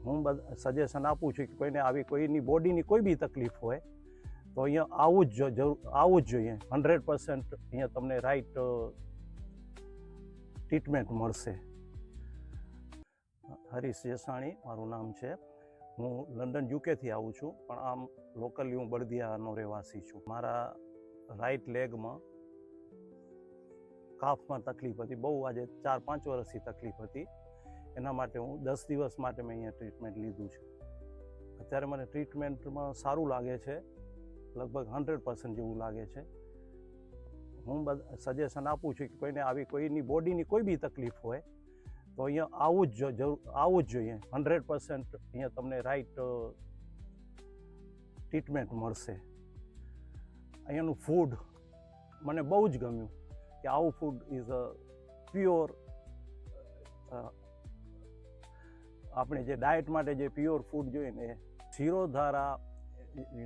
હું સજેશન આપું છું કે કોઈને આવી કોઈની બોડીની કોઈ બી તકલીફ હોય તો અહીંયા આવવું જ જોઈએ. 100% અહીંયા તમને રાઈટ ટ્રીટમેન્ટ મળશે. હરીશ જેસાણી મારું નામ છે. હું લંડન યુકેથી આવું છું, પણ આમ લોકલી હું બળદિયાનો રહેવાસી છું. મારા રાઈટ લેગમાં કાફમાં તકલીફ હતી, બહુ આજે 4-5 વર્ષથી તકલીફ હતી. એના માટે હું 10 દિવસ માટે મેં અહીંયા ટ્રીટમેન્ટ લીધું છે. અત્યારે મને ટ્રીટમેન્ટમાં સારું લાગે છે, લગભગ 100% જેવું લાગે છે. હું સજેશન આપું છું કે કોઈને આવી કોઈની બોડીની કોઈ બી તકલીફ હોય તો અહીંયા આવવું જ જોઈએ. 100% અહીંયા તમને રાઈટ ટ્રીટમેન્ટ મળશે. અહીંયાનું ફૂડ મને બહુ જ ગમ્યું કે આવું ફૂડ ઇઝ અ પ્યોર, આપણે જે ડાયટ માટે જે પ્યોર ફૂડ જોઈએ ને. શિરોધારા,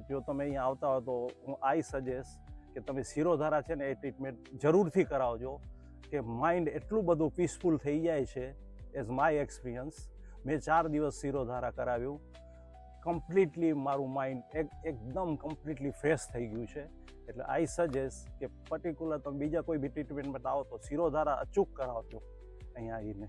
જો તમે અહીંયા આવતા હો તો હું સજેસ્ટ કે તમે શિરોધારા છે ને એ ટ્રીટમેન્ટ જરૂરથી કરાવજો, કે માઇન્ડ એટલું બધું પીસફુલ થઈ જાય છે. એઝ માય એક્સપિરિયન્સ, મેં 4 દિવસ શિરોધારા કરાવ્યું, કમ્પ્લીટલી મારું માઇન્ડ એકદમ કમ્પ્લીટલી ફ્રેશ થઈ ગયું છે. એટલે સજેસ્ટ કે પર્ટિક્યુલર તમે બીજા કોઈ બી ટ્રીટમેન્ટ આવો તો શિરોધારા અચૂક કરાવજો અહીંયા આવીને.